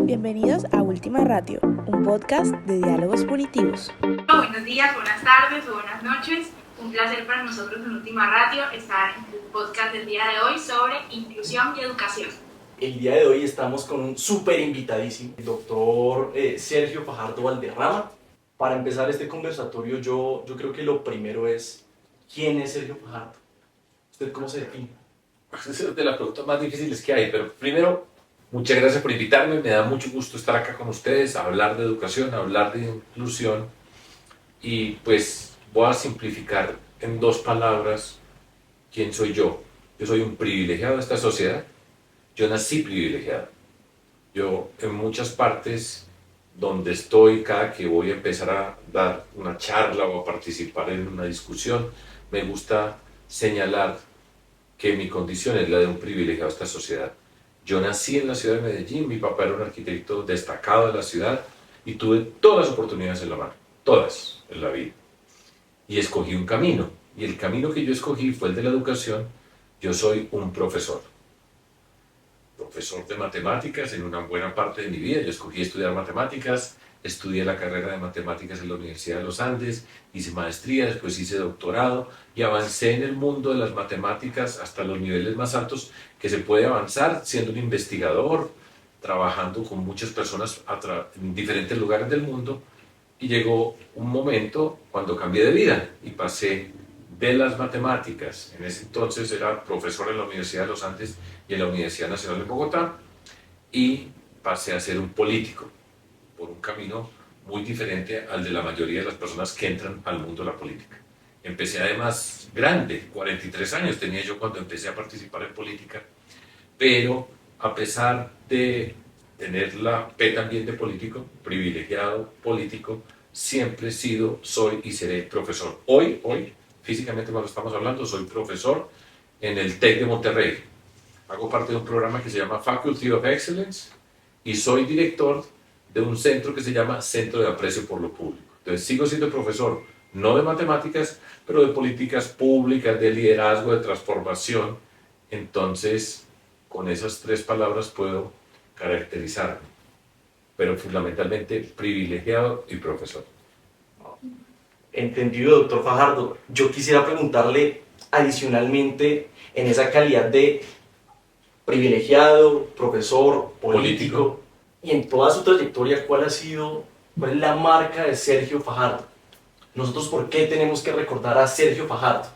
Bienvenidos a Última Ratio, un podcast de diálogos punitivos. Buenos días, buenas tardes o buenas noches. Un placer para nosotros en Última Ratio estar en el podcast del día de hoy sobre inclusión y educación. El día de hoy estamos con un súper invitadísimo, el doctor Sergio Fajardo Valderrama. Para empezar este conversatorio, yo creo que lo primero es, ¿quién es Sergio Fajardo? ¿Usted cómo se define? Es de las preguntas más difíciles que hay, pero primero, muchas gracias por invitarme, me da mucho gusto estar acá con ustedes, a hablar de educación, a hablar de inclusión, y pues voy a simplificar en dos palabras quién soy yo. Yo soy un privilegiado de esta sociedad, yo nací privilegiado. Yo en muchas partes donde estoy, cada que voy a empezar a dar una charla o a participar en una discusión, me gusta señalar que mi condición es la de un privilegiado de esta sociedad. Yo nací en la ciudad de Medellín, mi papá era un arquitecto destacado de la ciudad y tuve todas las oportunidades en la mano, todas en la vida. Y escogí un camino, y el camino que yo escogí fue el de la educación. Yo soy un profesor de matemáticas en una buena parte de mi vida. Yo escogí estudiar matemáticas, estudié la carrera de matemáticas en la Universidad de los Andes, hice maestría, después hice doctorado y avancé en el mundo de las matemáticas hasta los niveles más altos que se puede avanzar siendo un investigador, trabajando con muchas personas en diferentes lugares del mundo, y llegó un momento cuando cambié de vida y pasé de las matemáticas. En ese entonces era profesor en la Universidad de los Andes y en la Universidad Nacional de Bogotá, y pasé a ser un político por un camino muy diferente al de la mayoría de las personas que entran al mundo de la política. Empecé además grande, 43 años tenía yo cuando empecé a participar en política, pero a pesar de tener la P también de político, privilegiado político, siempre he sido, soy y seré profesor. Hoy, físicamente cuando estamos hablando, soy profesor en el TEC de Monterrey. Hago parte de un programa que se llama Faculty of Excellence y soy director de un centro que se llama Centro de Aprecio por lo Público. Entonces sigo siendo profesor, no de matemáticas, pero de políticas públicas, de liderazgo, de transformación. Entonces, con esas tres palabras puedo caracterizarme, pero fundamentalmente privilegiado y profesor. Entendido, doctor Fajardo. Yo quisiera preguntarle adicionalmente, en esa calidad de privilegiado, profesor, político, y en toda su trayectoria, ¿cuál es la marca de Sergio Fajardo? Nosotros, ¿por qué tenemos que recordar a Sergio Fajardo?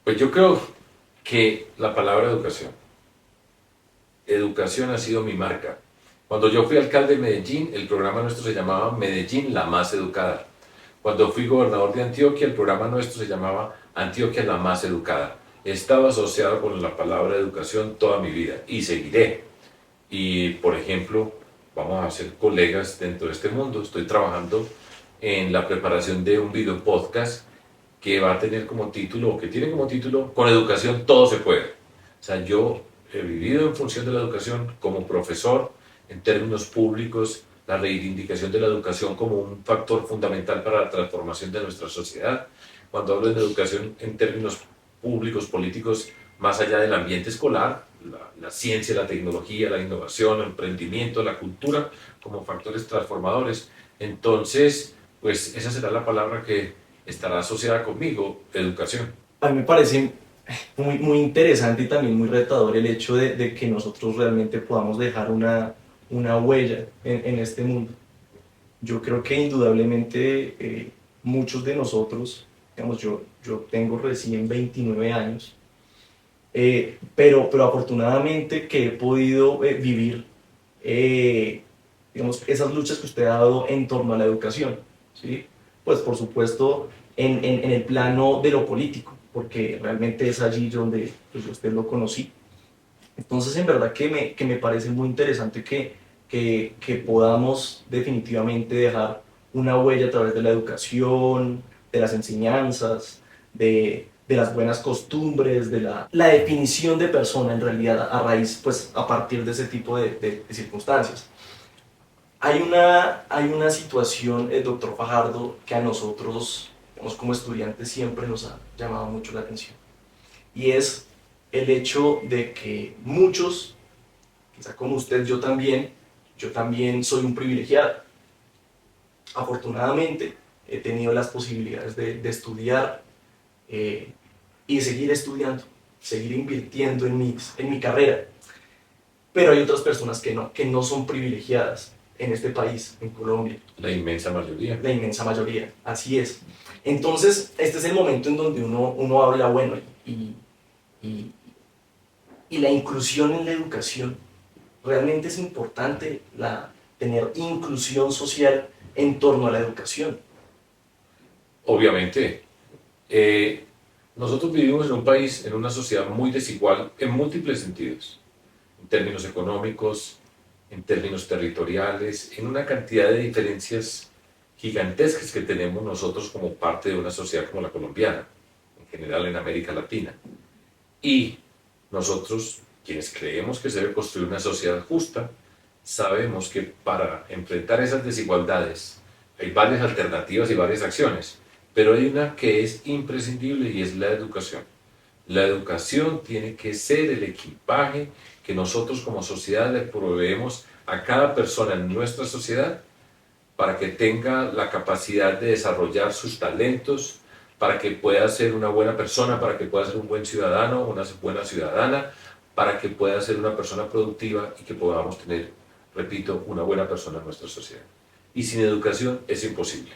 Pues yo creo que la palabra educación ha sido mi marca. Cuando yo fui alcalde de Medellín, el programa nuestro se llamaba Medellín la más educada. Cuando fui gobernador de Antioquia, el programa nuestro se llamaba Antioquia la más educada. He estado asociado con la palabra educación toda mi vida y seguiré. Y, por ejemplo, vamos a ser colegas dentro de este mundo. Estoy trabajando en la preparación de un video podcast que va a tener como título, o que tiene como título, Con educación todo se puede. O sea, yo he vivido en función de la educación como profesor, en términos públicos, la reivindicación de la educación como un factor fundamental para la transformación de nuestra sociedad. Cuando hablo de educación en términos públicos, políticos, más allá del ambiente escolar, la ciencia, la tecnología, la innovación, el emprendimiento, la cultura como factores transformadores. Entonces, pues esa será la palabra que estará asociada conmigo, educación. A mí me parece muy interesante y también muy retador el hecho de que nosotros realmente podamos dejar una huella en este mundo. Yo creo que indudablemente muchos de nosotros, digamos, yo tengo recién 29 años, pero afortunadamente que he podido vivir digamos, esas luchas que usted ha dado en torno a la educación, ¿sí? Pues por supuesto en el plano de lo político, porque realmente es allí donde pues, usted lo conocí. Entonces, en verdad que me parece muy interesante que podamos definitivamente dejar una huella a través de la educación, de las enseñanzas, de las buenas costumbres, de la definición de persona en realidad a raíz, pues a partir de ese tipo de circunstancias. Hay una situación, doctor Fajardo, que a nosotros, digamos, como estudiantes siempre nos ha llamado mucho la atención, y es el hecho de que muchos, quizá como usted, yo también, yo también soy un privilegiado. Afortunadamente, he tenido las posibilidades de estudiar y de seguir estudiando, seguir invirtiendo en mi carrera. Pero hay otras personas que no son privilegiadas en este país, en Colombia. La inmensa mayoría. La inmensa mayoría, así es. Entonces, este es el momento en donde uno habla, bueno, y la inclusión en la educación. Realmente es importante tener inclusión social en torno a la educación. Obviamente. Nosotros vivimos en un país, en una sociedad muy desigual en múltiples sentidos, en términos económicos, en términos territoriales, en una cantidad de diferencias gigantescas que tenemos nosotros como parte de una sociedad como la colombiana, en general en América Latina. Y nosotros, quienes creemos que se debe construir una sociedad justa, sabemos que para enfrentar esas desigualdades hay varias alternativas y varias acciones, pero hay una que es imprescindible y es la educación. La educación tiene que ser el equipaje que nosotros como sociedad le proveemos a cada persona en nuestra sociedad para que tenga la capacidad de desarrollar sus talentos, para que pueda ser una buena persona, para que pueda ser un buen ciudadano, una buena ciudadana, para que pueda ser una persona productiva y que podamos tener, repito, una buena persona en nuestra sociedad. Y sin educación es imposible.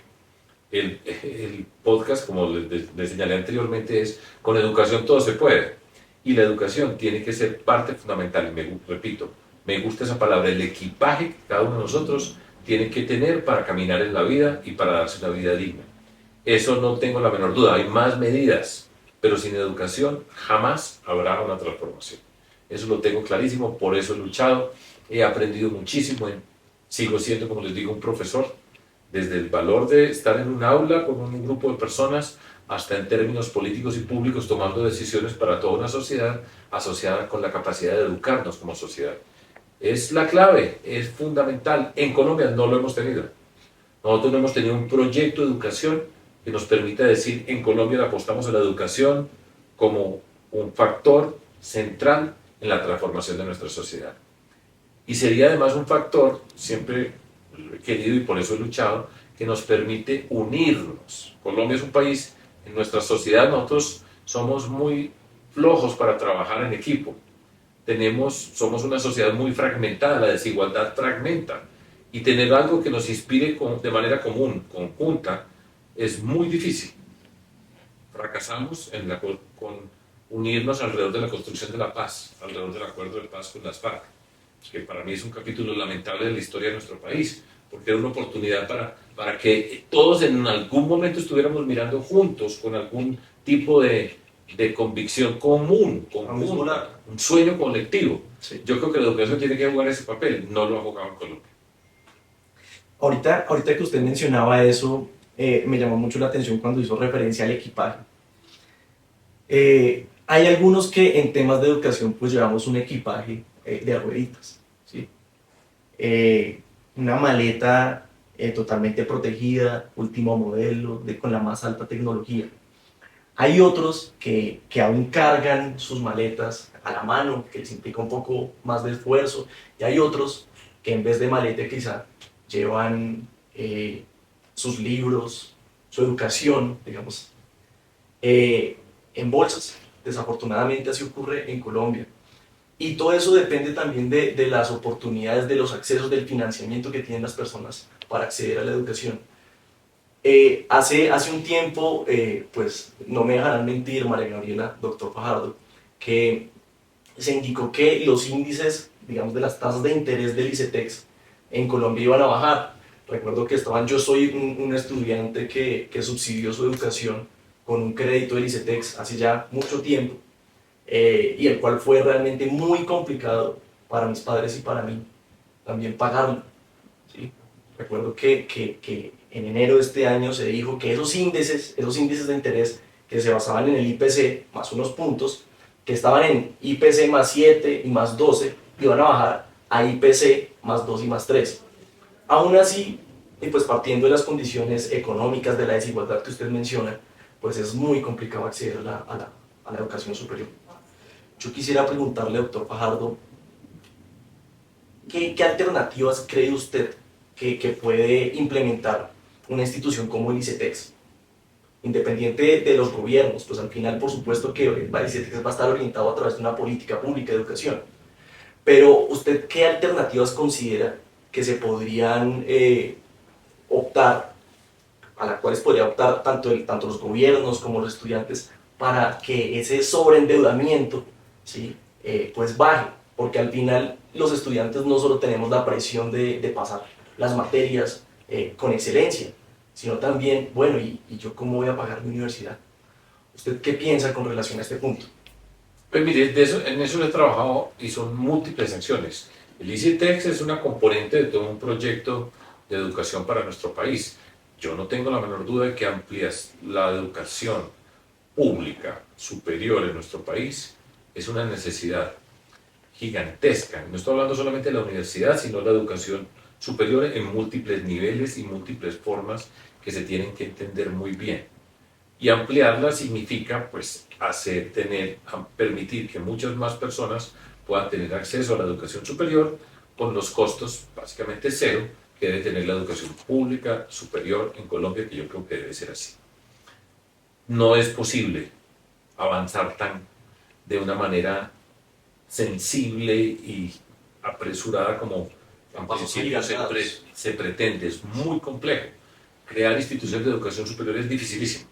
El podcast, como les señalé anteriormente, es con educación todo se puede. Y la educación tiene que ser parte fundamental, y repito, me gusta esa palabra, el equipaje que cada uno de nosotros tiene que tener para caminar en la vida y para darse una vida digna. Eso no tengo la menor duda, hay más medidas, pero sin educación jamás habrá una transformación. Eso lo tengo clarísimo, por eso he luchado, he aprendido muchísimo, sigo siendo, como les digo, un profesor, desde el valor de estar en un aula con un grupo de personas hasta en términos políticos y públicos tomando decisiones para toda una sociedad asociada con la capacidad de educarnos como sociedad. Es la clave, es fundamental. En Colombia no lo hemos tenido. Nosotros no hemos tenido un proyecto de educación que nos permita decir en Colombia le apostamos a la educación como un factor central en la transformación de nuestra sociedad. Y sería además un factor, siempre lo he querido y por eso he luchado, que nos permite unirnos. Colombia es un país, en nuestra sociedad nosotros somos muy flojos para trabajar en equipo. Somos una sociedad muy fragmentada, la desigualdad fragmenta. Y tener algo que nos inspire de manera común, conjunta, es muy difícil. Fracasamos con unirnos alrededor de la construcción de la paz, alrededor del acuerdo de paz con las FARC, que para mí es un capítulo lamentable de la historia de nuestro país, porque era una oportunidad para que todos en algún momento estuviéramos mirando juntos con algún tipo de convicción común, un sueño colectivo. Sí. Yo creo que la educación tiene que jugar ese papel, no lo ha jugado en Colombia. Ahorita que usted mencionaba eso, me llamó mucho la atención cuando hizo referencia al equipaje. Hay algunos que en temas de educación pues llevamos un equipaje de rueditas, ¿sí? Una maleta totalmente protegida, último modelo, con la más alta tecnología. Hay otros que aún cargan sus maletas a la mano, que les implica un poco más de esfuerzo, y hay otros que en vez de maleta quizá llevan sus libros, su educación, digamos, en bolsas. Desafortunadamente así ocurre en Colombia. Y todo eso depende también de las oportunidades, de los accesos, del financiamiento que tienen las personas para acceder a la educación. Hace un tiempo, pues no me dejarán mentir, María Gabriela, doctor Fajardo, que se indicó que los índices, digamos, de las tasas de interés del ICETEX en Colombia iban a bajar. Recuerdo que yo soy un estudiante que subsidió su educación con un crédito del ICETEX hace ya mucho tiempo, y el cual fue realmente muy complicado para mis padres y para mí también pagarlo, ¿sí? Recuerdo que en enero de este año se dijo que esos índices de interés que se basaban en el IPC más unos puntos, que estaban en IPC más 7 y más 12, iban a bajar a IPC más 2 y más 3. Aún así, y pues partiendo de las condiciones económicas, de la desigualdad que usted menciona, pues es muy complicado acceder a la educación superior. Yo quisiera preguntarle, doctor Fajardo, ¿qué alternativas cree usted que puede implementar una institución como el ICETEX? Independiente de los gobiernos, pues al final por supuesto que el ICETEX va a estar orientado a través de una política pública de educación. Pero ¿usted qué alternativas considera que se podrían optar, a las cuales podría optar tanto los gobiernos como los estudiantes, para que ese sobreendeudamiento, ¿sí? Pues baje? Porque al final los estudiantes no solo tenemos la presión de pasar las materias con excelencia, sino también, bueno, ¿y yo cómo voy a pagar mi universidad? ¿Usted qué piensa con relación a este punto? Pues mire, en eso he trabajado y son múltiples acciones. El ICETEX es una componente de todo un proyecto de educación para nuestro país. Yo no tengo la menor duda de que amplias la educación pública superior en nuestro país es una necesidad gigantesca. No estoy hablando solamente de la universidad, sino de la educación superior en múltiples niveles y múltiples formas que se tienen que entender muy bien. Y ampliarla significa, pues, permitir que muchas más personas puedan tener acceso a la educación superior con los costos básicamente cero que debe tener la educación pública superior en Colombia, que yo creo que debe ser así. No es posible avanzar de una manera sensible y apresurada como en principio se pretende. Es muy complejo. Crear instituciones de educación superior es dificilísimo,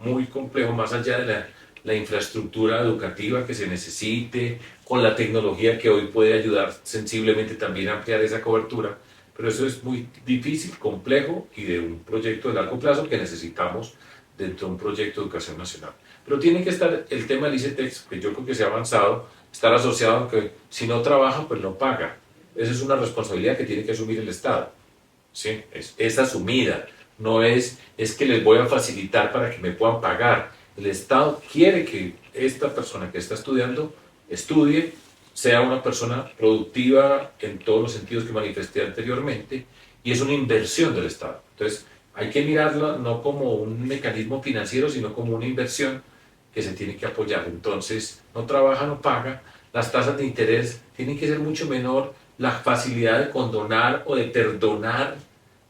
muy complejo, más allá de la infraestructura educativa que se necesite, con la tecnología que hoy puede ayudar sensiblemente también a ampliar esa cobertura, pero eso es muy difícil, complejo y de un proyecto de largo plazo que necesitamos dentro de un proyecto de educación nacional. Pero tiene que estar el tema del ICETEX, que yo creo que se ha avanzado, estar asociado a que si no trabaja, pues no paga. Esa es una responsabilidad que tiene que asumir el Estado. ¿Sí? Es asumida, no es que les voy a facilitar para que me puedan pagar. El Estado quiere que esta persona que está estudiando estudie, sea una persona productiva en todos los sentidos que manifesté anteriormente, y es una inversión del Estado. Entonces, hay que mirarla no como un mecanismo financiero, sino como una inversión que se tiene que apoyar. Entonces, no trabaja, no paga, las tasas de interés tienen que ser mucho menor, la facilidad de condonar o de perdonar,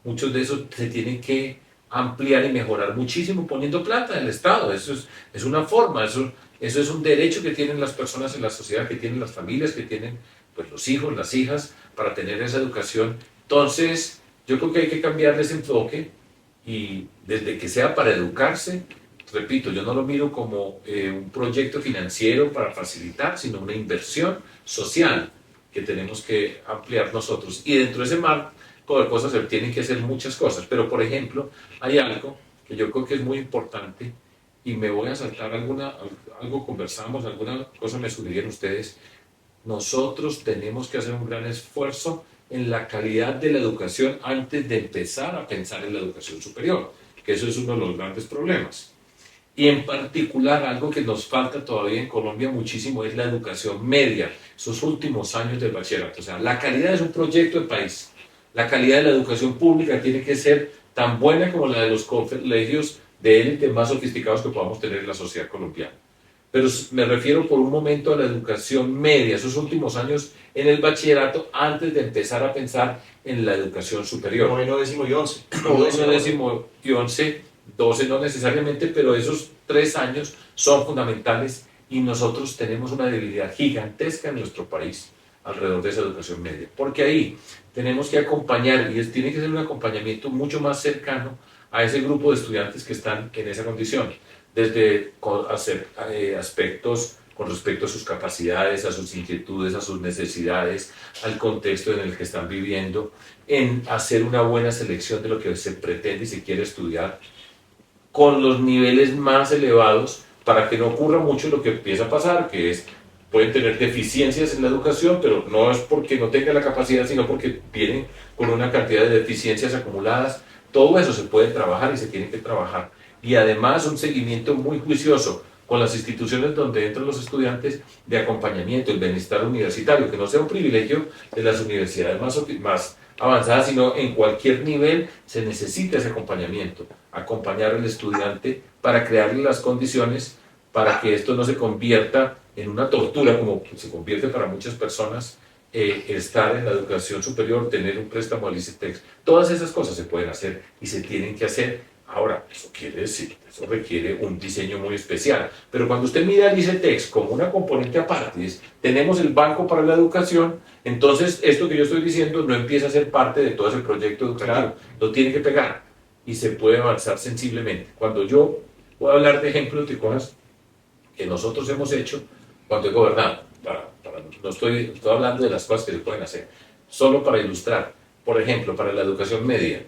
muchos de esos se tienen que ampliar y mejorar muchísimo poniendo plata del Estado. Eso es una forma, eso es un derecho que tienen las personas en la sociedad, que tienen las familias, que tienen pues, los hijos, las hijas, para tener esa educación. Entonces, yo creo que hay que cambiarle ese enfoque y desde que sea para educarse, repito, yo no lo miro como un proyecto financiero para facilitar, sino una inversión social que tenemos que ampliar nosotros. Y dentro de ese marco de cosas se tienen que hacer muchas cosas. Pero, por ejemplo, hay algo que yo creo que es muy importante y me voy a saltar algo conversamos, alguna cosa me sugirieron ustedes. Nosotros tenemos que hacer un gran esfuerzo en la calidad de la educación antes de empezar a pensar en la educación superior, que eso es uno de los grandes problemas. Y en particular, algo que nos falta todavía en Colombia muchísimo es la educación media, esos últimos años del bachillerato. O sea, la calidad es un proyecto de país. La calidad de la educación pública tiene que ser tan buena como la de los colegios de élite más sofisticados que podamos tener en la sociedad colombiana. Pero me refiero por un momento a la educación media, esos últimos años en el bachillerato, antes de empezar a pensar en la educación superior. Noveno, décimo y 11. Noveno, décimo y 11, 12 no necesariamente, pero esos 3 años son fundamentales y nosotros tenemos una debilidad gigantesca en nuestro país alrededor de esa educación media. Porque ahí tenemos que acompañar, y tiene que ser un acompañamiento mucho más cercano a ese grupo de estudiantes que están en esa condición, desde hacer aspectos con respecto a sus capacidades, a sus inquietudes, a sus necesidades, al contexto en el que están viviendo, en hacer una buena selección de lo que se pretende y se quiere estudiar, con los niveles más elevados, para que no ocurra mucho lo que empieza a pasar, que es, pueden tener deficiencias en la educación, pero no es porque no tengan la capacidad, sino porque vienen con una cantidad de deficiencias acumuladas. Todo eso se puede trabajar y se tiene que trabajar. Y además un seguimiento muy juicioso con las instituciones donde entran los estudiantes de acompañamiento, el bienestar universitario, que no sea un privilegio de las universidades más avanzadas, sino en cualquier nivel se necesita ese acompañamiento, acompañar al estudiante para crearle las condiciones para que esto no se convierta en una tortura como se convierte para muchas personas estar en la educación superior, tener un préstamo al ICETEX. Todas esas cosas se pueden hacer y se tienen que hacer. Ahora, eso quiere decir, eso requiere un diseño muy especial. Pero cuando usted mira el ICETEX como una componente aparte, tenemos el Banco para la Educación, entonces esto que yo estoy diciendo no empieza a ser parte de todo ese proyecto educativo. Claro. Lo tiene que pegar y se puede avanzar sensiblemente. Cuando yo voy a hablar de ejemplos de cosas que nosotros hemos hecho cuando he gobernado, no estoy hablando de las cosas que se pueden hacer, solo para ilustrar. Por ejemplo, para la educación media,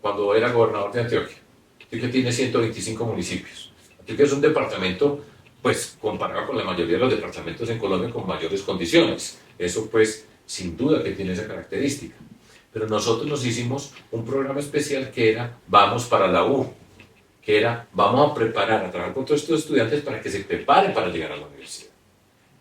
cuando era gobernador de Antioquia. Antioquia tiene 125 municipios. Antioquia es un departamento, pues, comparado con la mayoría de los departamentos en Colombia, con mayores condiciones. Eso, pues, sin duda que tiene esa característica. Pero nosotros nos hicimos un programa especial que era Vamos para la U, que era vamos a preparar, a trabajar con todos estos estudiantes para que se preparen para llegar a la universidad.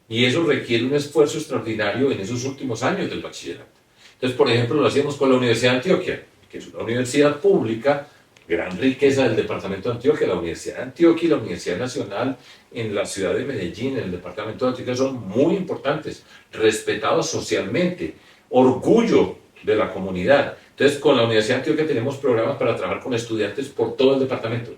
Y eso requiere un esfuerzo extraordinario en esos últimos años del bachillerato. Entonces, por ejemplo, lo hacíamos con la Universidad de Antioquia, que es una universidad pública, gran riqueza del departamento de Antioquia. La Universidad de Antioquia y la Universidad Nacional en la ciudad de Medellín, en el departamento de Antioquia, son muy importantes, respetados socialmente, orgullo de la comunidad. Entonces, con la Universidad de Antioquia tenemos programas para trabajar con estudiantes por todo el departamento,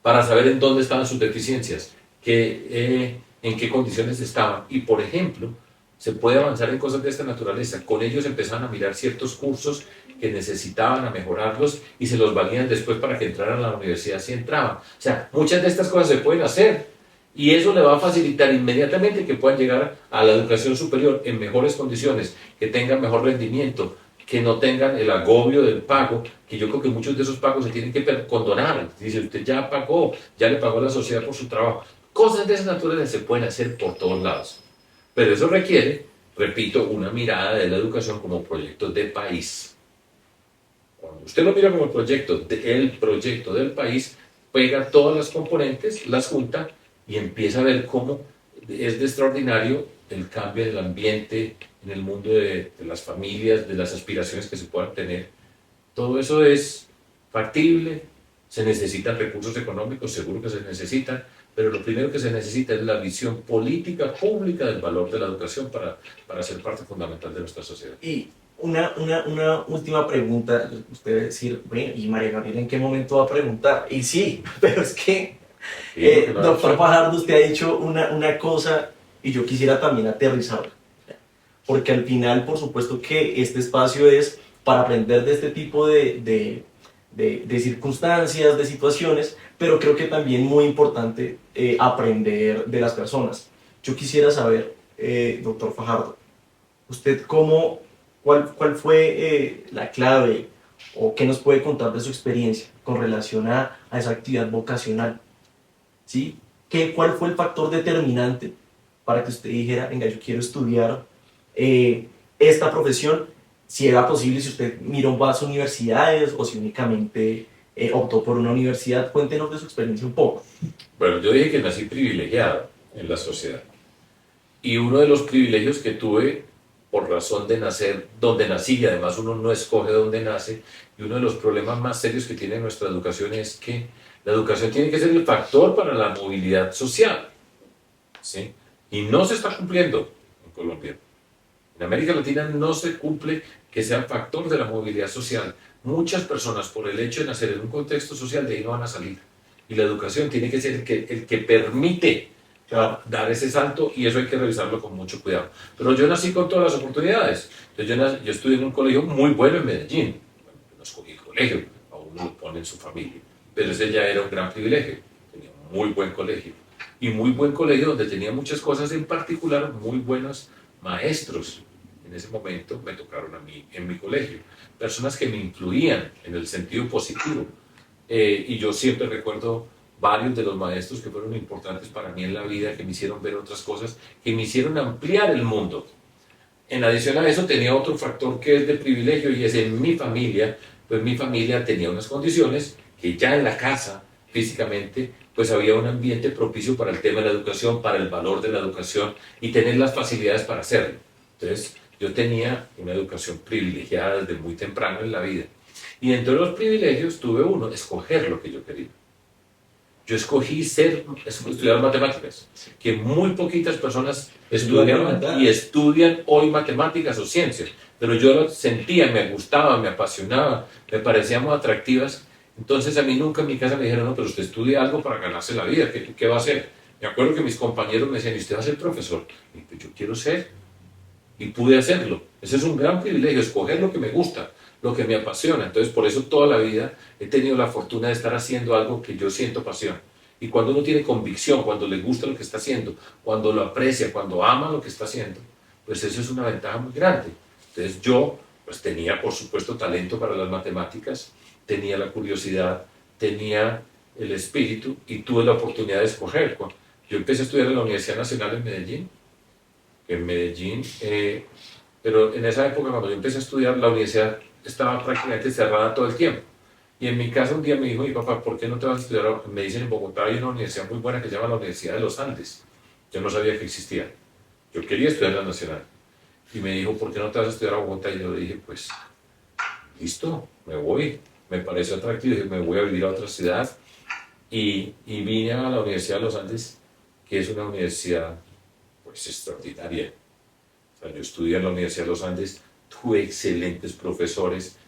para saber en dónde estaban sus deficiencias, en qué condiciones estaban. Y, por ejemplo, se puede avanzar en cosas de esta naturaleza. Con ellos empezaban a mirar ciertos cursos que necesitaban a mejorarlos y se los valían después para que entraran a la universidad si entraban. O sea, muchas de estas cosas se pueden hacer y eso le va a facilitar inmediatamente que puedan llegar a la educación superior en mejores condiciones, que tengan mejor rendimiento, que no tengan el agobio del pago, que yo creo que muchos de esos pagos se tienen que condonar. Dice, usted ya pagó, ya le pagó a la sociedad por su trabajo. Cosas de esa naturaleza se pueden hacer por todos lados. Pero eso requiere, repito, una mirada de la educación como proyecto de país. Cuando usted lo mira como el proyecto del país, pega todas las componentes, las junta y empieza a ver cómo es de extraordinario el cambio del ambiente en el mundo de las familias, de las aspiraciones que se puedan tener. Todo eso es factible, se necesitan recursos económicos, seguro que se necesitan, pero lo primero que se necesita es la visión política pública del valor de la educación para ser parte fundamental de nuestra sociedad. Y una última pregunta, usted va a decir, bueno, ¿y María Gabriela en qué momento va a preguntar? Y sí, pero es que, doctor Fajardo, usted ha dicho una cosa y yo quisiera también aterrizarla, porque al final, por supuesto que este espacio es para aprender de este tipo de circunstancias, de situaciones, pero creo que también muy importante aprender de las personas. Yo quisiera saber, doctor Fajardo, ¿usted cuál fue la clave o qué nos puede contar de su experiencia con relación a esa actividad vocacional? ¿Sí? ¿Cuál fue el factor determinante para que usted dijera, venga, yo quiero estudiar esta profesión? Si era posible, si usted miró más universidades o si únicamente optó por una universidad. Cuéntenos de su experiencia un poco. Bueno, yo dije que nací privilegiado en la sociedad. Y uno de los privilegios que tuve por razón de nacer donde nací, y además uno no escoge dónde nace, y uno de los problemas más serios que tiene nuestra educación es que la educación tiene que ser el factor para la movilidad social, ¿sí? Y no se está cumpliendo en Colombia. En América Latina no se cumple que sea factor de la movilidad social. Muchas personas, por el hecho de nacer en un contexto social, de ahí no van a salir. Y la educación tiene que ser el que permite dar ese salto, y eso hay que revisarlo con mucho cuidado. Pero yo nací con todas las oportunidades. Entonces yo estudié en un colegio muy bueno en Medellín. Bueno, no escogí el colegio, a uno lo pone en su familia. Pero ese ya era un gran privilegio. Tenía un muy buen colegio. Y muy buen colegio donde tenía muchas cosas, en particular muy buenos maestros. En ese momento me tocaron a mí en mi colegio. Personas que me influían en el sentido positivo. Y yo siempre recuerdo varios de los maestros que fueron importantes para mí en la vida, que me hicieron ver otras cosas, que me hicieron ampliar el mundo. En adición a eso tenía otro factor que es de privilegio, y es en mi familia. Pues mi familia tenía unas condiciones que ya en la casa, físicamente, pues había un ambiente propicio para el tema de la educación, para el valor de la educación y tener las facilidades para hacerlo. Entonces, yo tenía una educación privilegiada desde muy temprano en la vida. Y entre los privilegios tuve uno, escoger lo que yo quería. Yo escogí estudiar matemáticas, que muy poquitas personas estudian y estudian hoy matemáticas o ciencias, pero yo lo sentía, me gustaba, me apasionaba, me parecían muy atractivas. Entonces a mí nunca en mi casa me dijeron, no, pero usted estudia algo para ganarse la vida, ¿qué va a hacer? Me acuerdo que mis compañeros me decían, ¿y usted va a ser profesor? Y pues yo quiero ser, y pude hacerlo. Ese es un gran privilegio, escoger lo que me gusta, lo que me apasiona. Entonces, por eso toda la vida he tenido la fortuna de estar haciendo algo que yo siento pasión. Y cuando uno tiene convicción, cuando le gusta lo que está haciendo, cuando lo aprecia, cuando ama lo que está haciendo, pues eso es una ventaja muy grande. Entonces yo pues tenía, por supuesto, talento para las matemáticas, tenía la curiosidad, tenía el espíritu y tuve la oportunidad de escoger. Yo empecé a estudiar en la Universidad Nacional en Medellín, pero en esa época cuando yo empecé a estudiar, la universidad estaba prácticamente cerrada todo el tiempo. Y en mi casa un día me dijo mi papá, ¿por qué no te vas a estudiar? Me dicen en Bogotá hay una universidad muy buena que se llama la Universidad de los Andes. Yo no sabía que existía. Yo quería estudiar en la Nacional. Y me dijo, ¿por qué no te vas a estudiar a Bogotá? Y yo le dije, pues, listo, me voy. Me pareció atractivo, dije, me voy a vivir a otra ciudad. Y vine a la Universidad de los Andes, que es una universidad, pues, extraordinaria. O sea, yo estudié en la Universidad de los Andes, tuve excelentes profesores,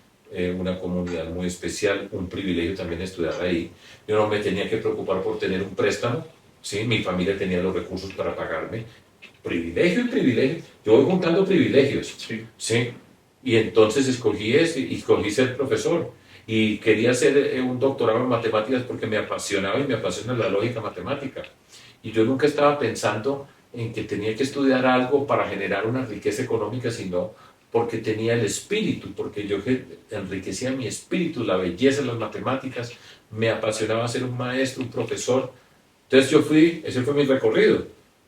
una comunidad muy especial, un privilegio también estudiar ahí. Yo no me tenía que preocupar por tener un préstamo, ¿sí? Mi familia tenía los recursos para pagarme. Privilegio y privilegio. Yo voy juntando privilegios, ¿sí? Y entonces escogí ese, y escogí ser profesor. Y quería hacer un doctorado en matemáticas porque me apasionaba y me apasiona la lógica matemática. Y yo nunca estaba pensando en que tenía que estudiar algo para generar una riqueza económica, sino porque tenía el espíritu, porque yo enriquecía mi espíritu, la belleza de las matemáticas, me apasionaba ser un maestro, un profesor. Entonces ese fue mi recorrido,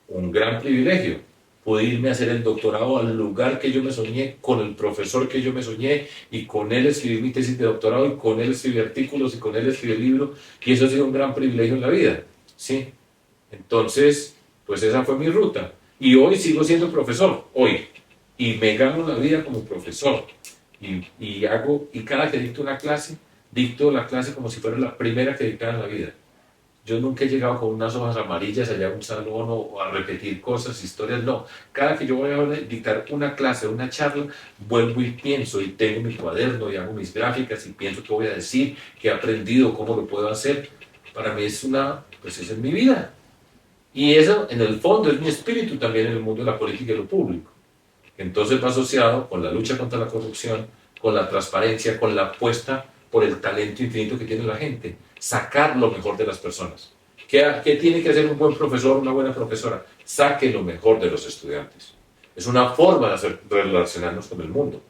un gran privilegio. Pude irme a hacer el doctorado al lugar que yo me soñé, con el profesor que yo me soñé, y con él escribí mi tesis de doctorado, y con él escribí artículos, y con él escribí el libro, y eso ha sido un gran privilegio en la vida, ¿sí? Entonces, pues esa fue mi ruta. Y hoy sigo siendo profesor, hoy. Y me gano la vida como profesor. Y cada que dicto una clase, dicto la clase como si fuera la primera que dictara en la vida. Yo nunca he llegado con unas hojas amarillas allá a un salón o a repetir cosas, historias, no. Cada que yo voy a dictar una clase, una charla, vuelvo y pienso, y tengo mi cuaderno y hago mis gráficas y pienso qué voy a decir, qué he aprendido, cómo lo puedo hacer. Para mí pues esa es mi vida. Y eso, en el fondo, es mi espíritu también en el mundo de la política y lo público. Entonces va asociado con la lucha contra la corrupción, con la transparencia, con la apuesta por el talento infinito que tiene la gente. Sacar lo mejor de las personas. ¿Qué tiene que hacer un buen profesor, una buena profesora? Saque lo mejor de los estudiantes. Es una forma de relacionarnos con el mundo.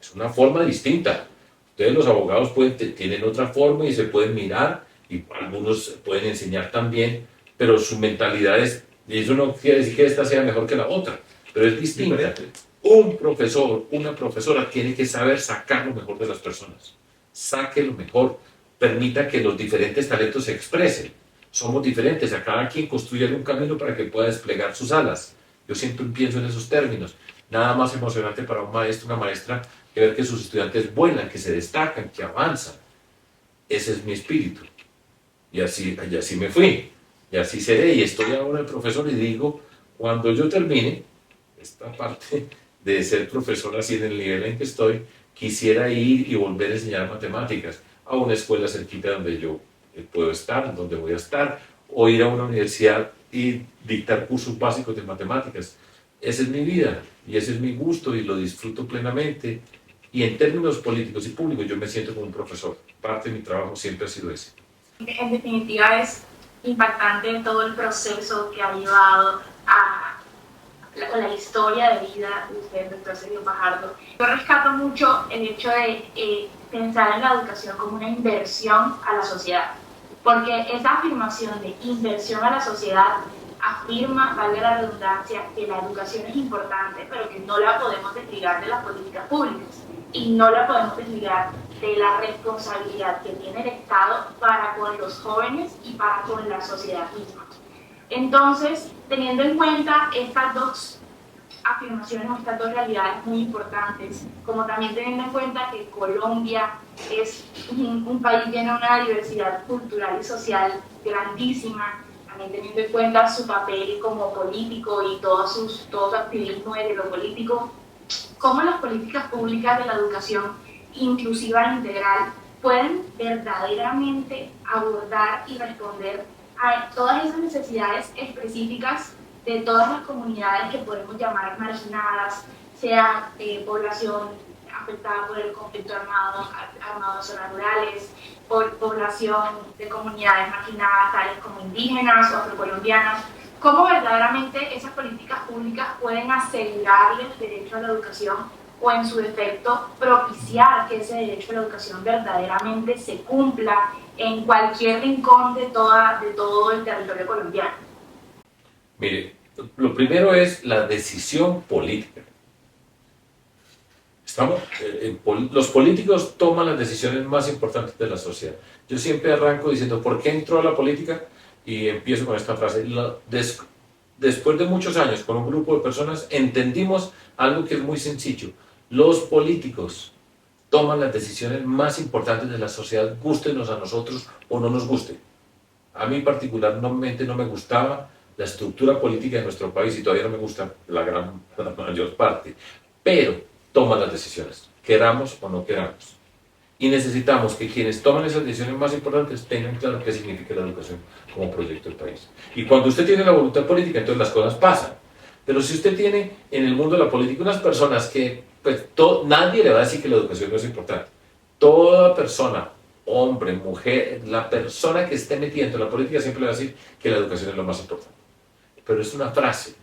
Es una forma distinta. Ustedes los abogados tienen otra forma y se pueden mirar, y algunos pueden enseñar también, pero su mentalidad y eso no quiere decir que esta sea mejor que la otra, pero es distinta. Un profesor, una profesora tiene que saber sacar lo mejor de las personas. Saque lo mejor, permita que los diferentes talentos se expresen. Somos diferentes, a cada quien construye un camino para que pueda desplegar sus alas. Yo siempre pienso en esos términos. Nada más emocionante para un maestro, una maestra, que ver que sus estudiantes vuelan, que se destacan, que avanzan. Ese es mi espíritu. Y así me fui. Y así seré. Y estoy ahora el profesor y digo, cuando yo termine esta parte de ser profesor así en el nivel en que estoy, quisiera ir y volver a enseñar matemáticas a una escuela cerquita donde yo puedo estar, donde voy a estar, o ir a una universidad y dictar cursos básicos de matemáticas. Esa es mi vida y ese es mi gusto y lo disfruto plenamente. Y en términos políticos y públicos yo me siento como un profesor. Parte de mi trabajo siempre ha sido ese. En definitiva es impactante todo el proceso que ha llevado a la historia de vida de usted, doctor Sergio Fajardo. Yo rescato mucho el hecho de pensar en la educación como una inversión a la sociedad, porque esa afirmación de inversión a la sociedad afirma, valga la redundancia, que la educación es importante, pero que no la podemos desligar de las políticas públicas y no la podemos desligar de la responsabilidad que tiene el Estado para con los jóvenes y para con la sociedad misma. Entonces, teniendo en cuenta estas dos afirmaciones o estas dos realidades muy importantes, como también teniendo en cuenta que Colombia es un país lleno de una diversidad cultural y social grandísima, también teniendo en cuenta su papel como político y todo su activismo desde lo político, cómo las políticas públicas de la educación inclusiva e integral pueden verdaderamente abordar y responder a todas esas necesidades específicas de todas las comunidades que podemos llamar marginadas, sea población afectada por el conflicto armado de zonas rurales, por población de comunidades marginadas tales como indígenas o afrocolombianas, cómo verdaderamente esas políticas públicas pueden asegurarle el derecho a la educación o en su defecto propiciar que ese derecho a la educación verdaderamente se cumpla en cualquier rincón de todo el territorio colombiano. Mire, lo primero es la decisión política. Los políticos toman las decisiones más importantes de la sociedad. Yo siempre arranco diciendo, ¿por qué entró a la política? Y empiezo con esta frase. Después de muchos años con un grupo de personas entendimos algo que es muy sencillo. Los políticos toman las decisiones más importantes de la sociedad, gústenos a nosotros o no nos guste. A mí particularmente no me gustaba la estructura política de nuestro país y todavía no me gusta la mayor parte, pero toman las decisiones, queramos o no queramos. Y necesitamos que quienes toman esas decisiones más importantes tengan claro qué significa la educación como proyecto del país. Y cuando usted tiene la voluntad política, entonces las cosas pasan. Pero si usted tiene en el mundo de la política unas personas que pues, nadie le va a decir que la educación no es importante. Toda persona, hombre, mujer, la persona que esté metiendo en la política siempre le va a decir que la educación es lo más importante. Pero es una frase.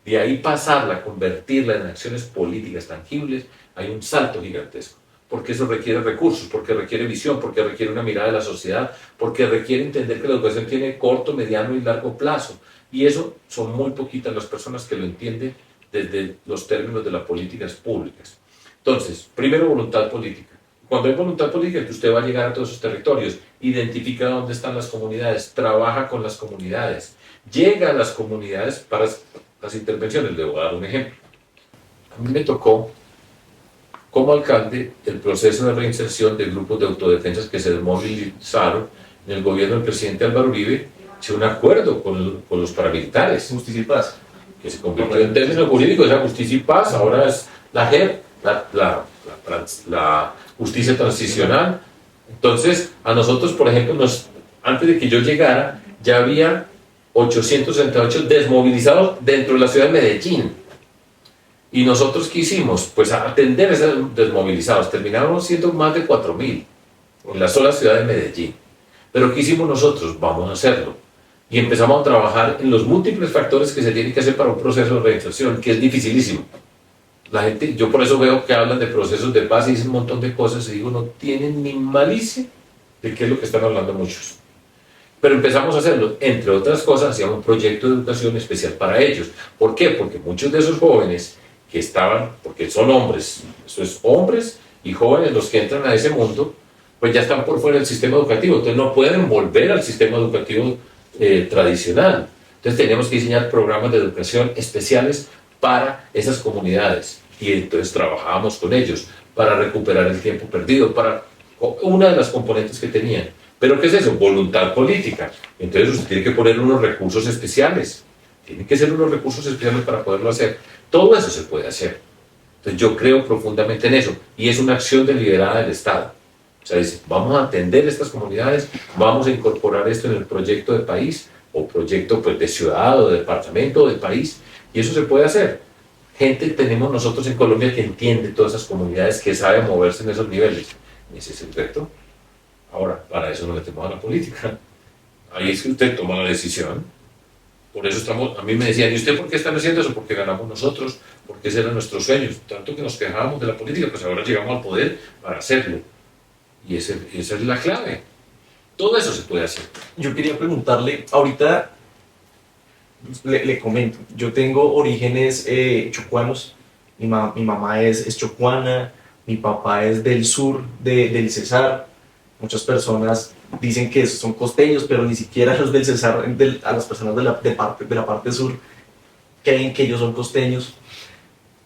De ahí pasarla, convertirla en acciones políticas tangibles, hay un salto gigantesco. Porque eso requiere recursos, porque requiere visión, porque requiere una mirada de la sociedad, porque requiere entender que la educación tiene corto, mediano y largo plazo. Y eso son muy poquitas las personas que lo entienden desde los términos de las políticas públicas. Entonces, primero voluntad política. Cuando hay voluntad política, usted va a llegar a todos esos territorios, identifica dónde están las comunidades, trabaja con las comunidades, llega a las comunidades para las intervenciones. Le voy a dar un ejemplo. A mí me tocó, como alcalde, el proceso de reinserción de grupos de autodefensas que se desmovilizaron en el gobierno del presidente Álvaro Uribe, hizo un acuerdo con los paramilitares. Justicia y paz. Que se convirtió en términos jurídicos, o sea, justicia y paz, ahora es la JEP, la justicia transicional. Entonces, a nosotros, por ejemplo, antes de que yo llegara, ya había 868 desmovilizados dentro de la ciudad de Medellín. Y nosotros, ¿qué hicimos? Pues atender a esos desmovilizados. Terminaron siendo más de 4.000 en la sola ciudad de Medellín. Pero ¿qué hicimos nosotros? Vamos a hacerlo. Y empezamos a trabajar en los múltiples factores que se tienen que hacer para un proceso de reinserción, que es dificilísimo. La gente, yo por eso veo que hablan de procesos de paz y dicen un montón de cosas y digo, no tienen ni malicia de qué es lo que están hablando muchos. Pero empezamos a hacerlo, entre otras cosas, hacíamos un proyecto de educación especial para ellos. ¿Por qué? Porque muchos de esos jóvenes que estaban, porque son hombres, eso es hombres y jóvenes los que entran a ese mundo, pues ya están por fuera del sistema educativo, entonces no pueden volver al sistema educativo tradicional. Entonces teníamos que diseñar programas de educación especiales para esas comunidades y entonces trabajábamos con ellos para recuperar el tiempo perdido, para una de las componentes que tenían. ¿Pero qué es eso? Voluntad política. Entonces usted tiene que poner unos recursos especiales, tienen que ser unos recursos especiales para poderlo hacer. Todo eso se puede hacer. Entonces yo creo profundamente en eso y es una acción deliberada del Estado. O sea, dice, vamos a atender estas comunidades, vamos a incorporar esto en el proyecto de país, o proyecto pues, de ciudad, o de departamento, o de país, y eso se puede hacer. Gente tenemos nosotros en Colombia que entiende todas esas comunidades, que sabe moverse en esos niveles. Ese es el reto. Ahora, para eso nos metemos a la política. Ahí es que usted toma la decisión. Por eso estamos, a mí me decían, ¿y usted por qué están haciendo eso? Porque ganamos nosotros, porque ese era nuestro sueño. Tanto que nos quejábamos de la política, pues ahora llegamos al poder para hacerlo. Y esa es la clave. Todo eso se puede hacer. Yo quería preguntarle, ahorita le comento, yo tengo orígenes chocuanos, mi mamá es chocuana, mi papá es del sur del Cesar, muchas personas dicen que son costeños, pero ni siquiera los del Cesar, a las personas de la parte sur, creen que ellos son costeños.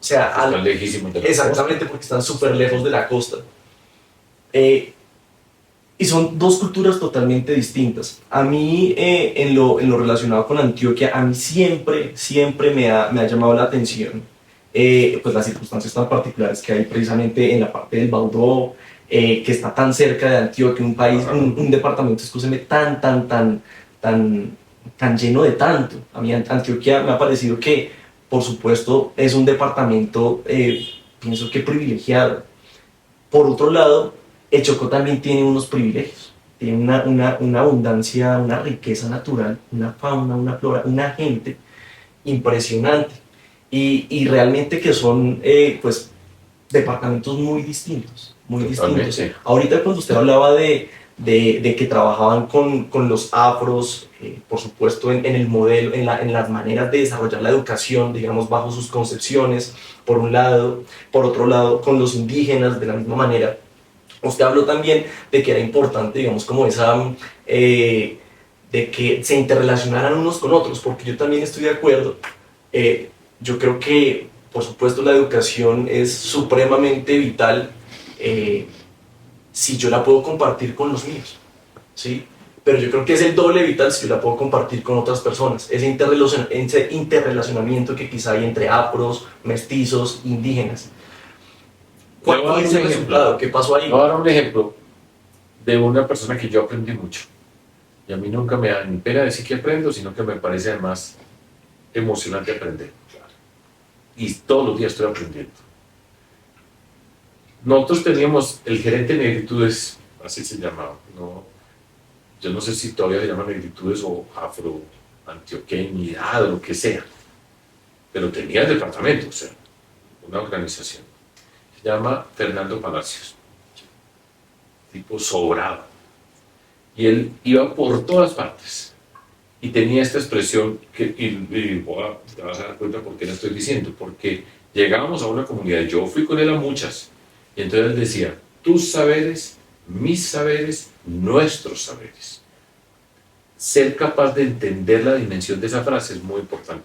sea, Están lejísimos de la exactamente, porque están súper lejos de la costa. Y son dos culturas totalmente distintas. A mí, en lo relacionado con Antioquia, a mí siempre me ha llamado la atención pues las circunstancias tan particulares que hay precisamente en la parte del Baudó, que está tan cerca de Antioquia, un país, un departamento, escúcheme, tan lleno de tanto. A mí Antioquia me ha parecido que, por supuesto, es un departamento, pienso que privilegiado. Por otro lado, el Chocó también tiene unos privilegios, tiene una abundancia, una riqueza natural, una fauna, una flora, una gente impresionante y realmente que son pues departamentos muy distintos, muy distintos. Sí. Ahorita cuando usted hablaba de que trabajaban con los afros, por supuesto en el modelo, en las maneras de desarrollar la educación, digamos, bajo sus concepciones, por un lado, por otro lado, con los indígenas de la misma manera. Usted habló también de que era importante, digamos, como esa, de que se interrelacionaran unos con otros, porque yo también estoy de acuerdo. Yo creo que, por supuesto, la educación es supremamente vital si yo la puedo compartir con los míos, ¿sí? Pero yo creo que es el doble vital si yo la puedo compartir con otras personas. Ese interrelacionamiento que quizá hay entre afros, mestizos, indígenas. ¿Cuál fue ese resultado? ¿Qué pasó ahí? Voy a dar un ejemplo de una persona que yo aprendí mucho. Y a mí nunca me da ni pena decir que aprendo, sino que me parece además emocionante aprender. Y todos los días estoy aprendiendo. Nosotros teníamos el gerente de negritudes, así se llamaba. ¿No? Yo no sé si todavía se llaman negritudes o afro-antioqueñidad o lo que sea. Pero tenía el departamento, o sea, una organización. Se llama Fernando Palacios, tipo sobrado. Y él iba por todas partes y tenía esta expresión que, te vas a dar cuenta por qué la estoy diciendo, porque llegábamos a una comunidad, yo fui con él a muchas, y entonces él decía, tus saberes, mis saberes, nuestros saberes. Ser capaz de entender la dimensión de esa frase es muy importante.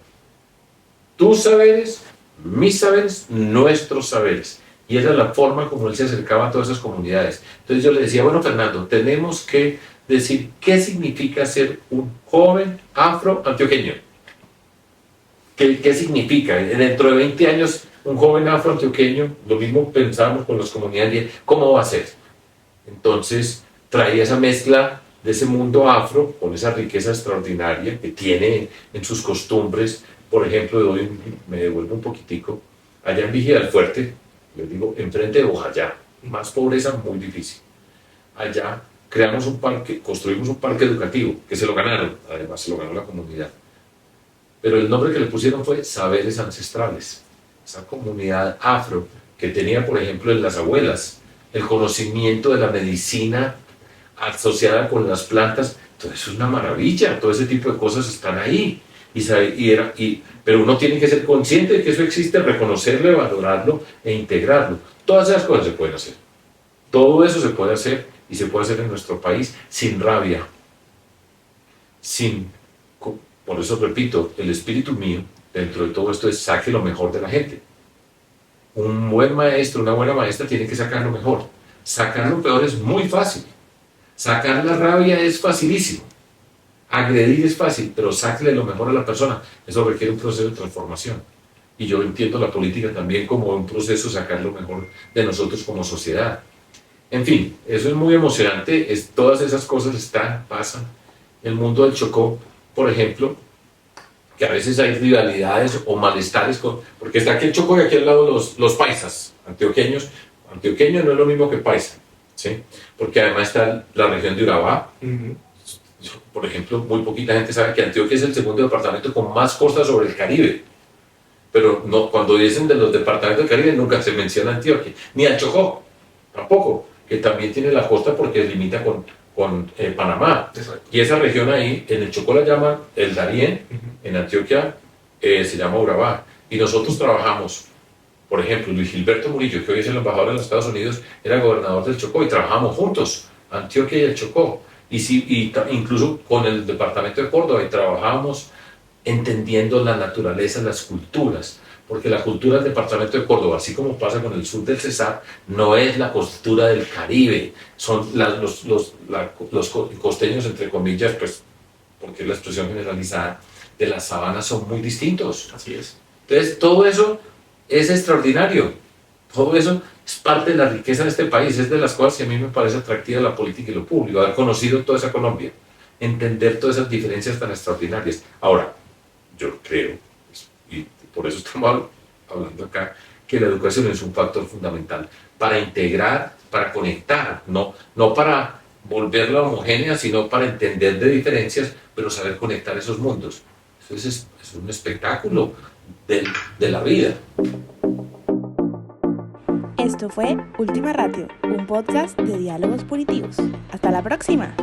Tus saberes, mis saberes, nuestros saberes. Y esa es la forma como él se acercaba a todas esas comunidades. Entonces yo le decía, bueno, Fernando, tenemos que decir qué significa ser un joven afro-antioqueño. ¿Qué significa? Dentro de 20 años, un joven afro-antioqueño, lo mismo pensábamos con las comunidades, ¿cómo va a ser? Entonces traía esa mezcla de ese mundo afro, con esa riqueza extraordinaria que tiene en sus costumbres. Por ejemplo, me devuelvo un poquitico, allá en Vigía del Fuerte, les digo, enfrente de Bojayá, más pobreza, muy difícil. Allá creamos un parque, construimos un parque educativo, que se lo ganaron, además se lo ganó la comunidad. Pero el nombre que le pusieron fue Saberes Ancestrales. Esa comunidad afro que tenía, por ejemplo, en las abuelas, el conocimiento de la medicina asociada con las plantas, todo eso es una maravilla, todo ese tipo de cosas están ahí. Pero uno tiene que ser consciente de que eso existe, reconocerlo, valorarlo e integrarlo. Todas esas cosas se pueden hacer. Todo eso se puede hacer y se puede hacer en nuestro país sin rabia. Por eso repito, el espíritu mío dentro de todo esto es saque lo mejor de la gente. Un buen maestro, una buena maestra tiene que sacar lo mejor. Sacar lo peor es muy fácil. Sacar la rabia es facilísimo. Agredir es fácil, pero sáquele lo mejor a la persona. Eso requiere un proceso de transformación. Y yo entiendo la política también como un proceso de sacar lo mejor de nosotros como sociedad. En fin, eso es muy emocionante. Todas esas cosas pasan. El mundo del Chocó, por ejemplo, que a veces hay rivalidades o malestares, porque está aquí el Chocó y aquí al lado los paisas antioqueños. Antioqueño no es lo mismo que paisa, ¿sí? Porque además está la región de Urabá. Por ejemplo, muy poquita gente sabe que Antioquia es el segundo departamento con más costa sobre el Caribe. Pero no, cuando dicen de los departamentos del Caribe nunca se menciona Antioquia, ni al Chocó, tampoco, que también tiene la costa porque limita con Panamá. Exacto. Y esa región ahí, en el Chocó la llaman el Darién, en Antioquia se llama Urabá. Y nosotros trabajamos, por ejemplo, Luis Gilberto Murillo, que hoy es el embajador de los Estados Unidos, era gobernador del Chocó y trabajamos juntos, Antioquia y el Chocó. Incluso con el departamento de Córdoba, y trabajamos entendiendo la naturaleza, las culturas, porque la cultura del departamento de Córdoba, así como pasa con el sur del Cesar, no es la cultura del Caribe, son los costeños, entre comillas, pues, porque es la expresión generalizada, de las sabanas son muy distintos. Así es. Entonces, todo eso es extraordinario, todo eso es parte de la riqueza de este país, es de las cosas que a mí me parece atractiva la política y lo público, haber conocido toda esa Colombia, entender todas esas diferencias tan extraordinarias. Ahora, yo creo, y por eso estamos hablando acá, que la educación es un factor fundamental para integrar, para conectar, no para volverla homogénea, sino para entender de diferencias, pero saber conectar esos mundos. Entonces es un espectáculo de la vida. Esto fue Última Ratio, un podcast de diálogos positivos. Hasta la próxima.